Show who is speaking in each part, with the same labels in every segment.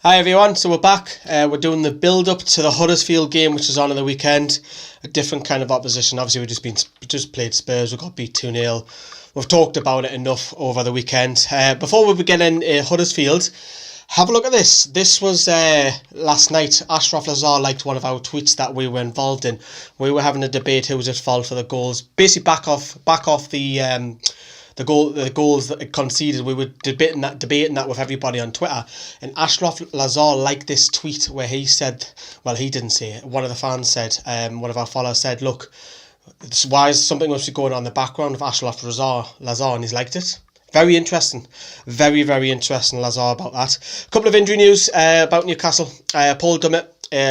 Speaker 1: Hi everyone, so we're back. We're doing the build-up to the Huddersfield game, which is on the weekend. A different kind of opposition. Obviously, we just played Spurs. We got beat 2-0. We've talked about it enough over the weekend. Before we begin in Huddersfield, have a look at this. This was last night. Ashraf Lazar liked one of our tweets that we were involved in. We were having a debate who was at fault for the goals. Basically, back off the goals that it conceded. We were debating that with everybody on Twitter, and Ashraf Lazar liked this tweet where he said, well, he didn't say it, one of the fans said, one of our followers said, look, why is something must be going on in the background of Ashraf Lazar, and he's liked it. Very interesting. Very, very interesting, Lazar, about that. A couple of injury news about Newcastle. Paul Dummett,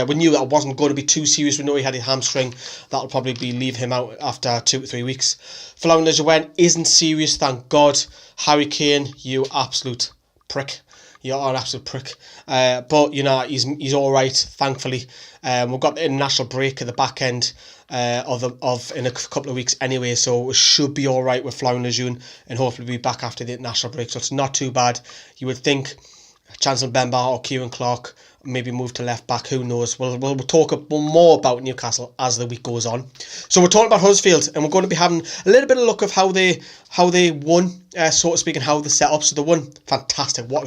Speaker 1: we knew that it wasn't going to be too serious. We know he had a hamstring. That'll probably leave him out after 2 to 3 weeks. Florian Lejeune isn't serious, thank God. Harry Kane, you absolute prick. You're an absolute prick. But, you know, he's all right, thankfully. We've got the international break at the back end of in a couple of weeks anyway, so it should be all right with Florian Lejeune, and hopefully be back after the international break. So it's not too bad. You would think Chancellor Bemba or Kieran Clark maybe move to left back, who knows. We'll talk more about Newcastle as the week goes on. So we're talking about Huddersfield, and we're going to be having a little bit of look of how they won, so to speak, and how they set up. So they won. Fantastic. What a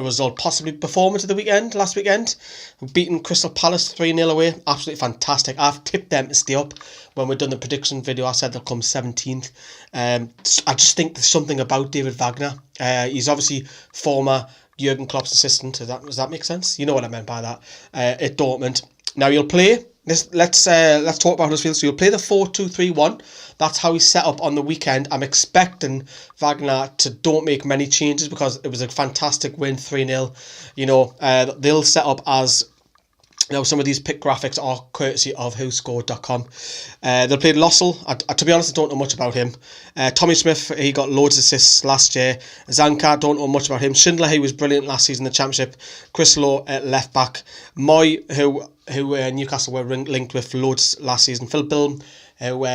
Speaker 1: result. Possibly performance of the last weekend. Beating Crystal Palace 3-0 away. Absolutely fantastic. I've tipped them to stay up. When we've done the prediction video, I said they'll come 17th. I just think there's something about David Wagner. He's obviously former Jurgen Klopp's assistant. Does that make sense? You know what I meant by that. At Dortmund. Now you'll play this. Let's talk about Huddersfield. So you'll play the 4-2-3-1. That's how he's set up on the weekend. I'm expecting Wagner to don't make many changes because it was a fantastic win, 3-0. You know, they'll set up as. Now, some of these pick graphics are courtesy of whoscored.com. They'll play Lossell. To be honest, I don't know much about him. Tommy Smith, he got loads of assists last year. Zanka, don't know much about him. Schindler, he was brilliant last season in the Championship. Chris Lowe at left back. Moy, who Newcastle were linked with loads last season. Phil Bilm, who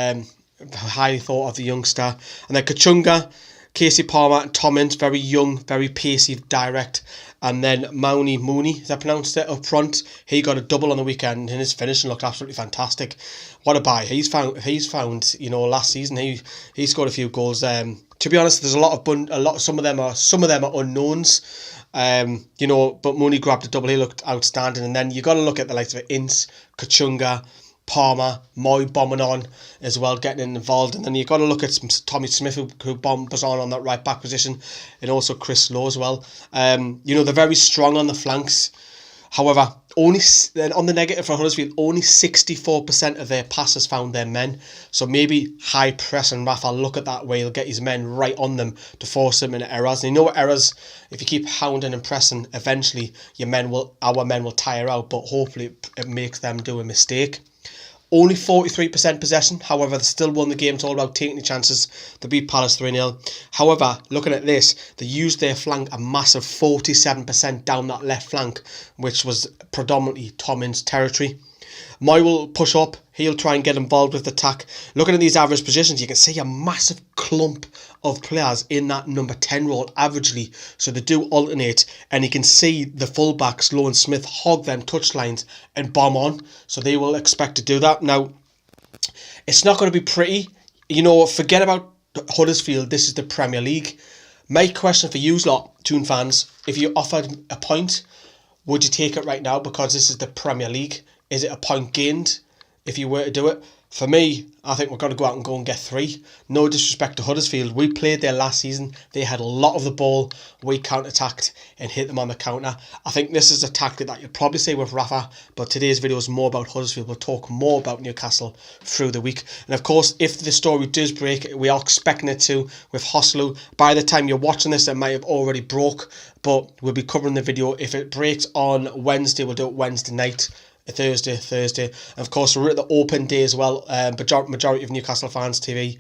Speaker 1: highly thought of the youngster. And then Kachunga, Casey Palmer and Tom Ince, very young, very pacey, direct. And then Mooney, as I pronounced it, up front. He got a double on the weekend and his finishing looked absolutely fantastic. What a buy. He's found, you know, last season he scored a few goals. To be honest, there's some of them are unknowns. You know, but Mooney grabbed a double, he looked outstanding. And then you gotta look at the likes of Ince, Kachunga, Palmer, Moy bombing on as well, getting involved, and then you've got to look at Tommy Smith who bombs on that right back position, and also Chris Lowe as well. You know, they're very strong on the flanks. However, only on the negative for Huddersfield, only 64% of their passes found their men. So maybe high press and Rafa look at that way, he'll get his men right on them to force them into errors. And you know what errors, if you keep hounding and pressing, eventually our men will tire out, but hopefully it makes them do a mistake. Only 43% possession. However, they still won the game. It's all about taking the chances. They beat Palace 3-0. However, looking at this, they used their flank a massive 47% down that left flank, which was predominantly Tom Ince's territory. Moy will push up. He'll try and get involved with the attack. Looking at these average positions, you can see a massive clump of players in that number 10 role averagely. So they do alternate, and you can see the fullbacks, Lowe and Smith, hog them touchlines and bomb on. So they will expect to do that. Now, it's not going to be pretty. You know, forget about Huddersfield. This is the Premier League. My question for you lot, Toon fans, if you offered a point, would you take it right now? Because this is the Premier League. Is it a point gained if you were to do it? For me, I think we've got to go out and go and get 3. No disrespect to Huddersfield. We played there last season. They had a lot of the ball. We counter-attacked and hit them on the counter. I think this is a tactic that you'd probably say with Rafa, but today's video is more about Huddersfield. We'll talk more about Newcastle through the week. And of course, if the story does break, we are expecting it to with Hoslu. By the time you're watching this, it might have already broke, but we'll be covering the video. If it breaks on Wednesday, we'll do it Wednesday night. Thursday. And of course, we're at the open day as well. Majority of Newcastle Fans TV,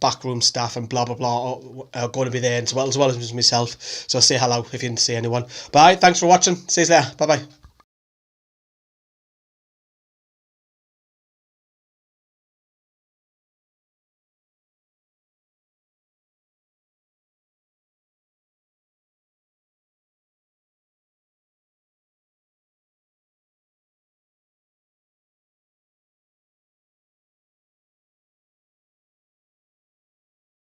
Speaker 1: backroom staff and blah blah blah are going to be there as well as myself. So say hello if you didn't see anyone. Bye. Thanks for watching. See you later. Bye bye.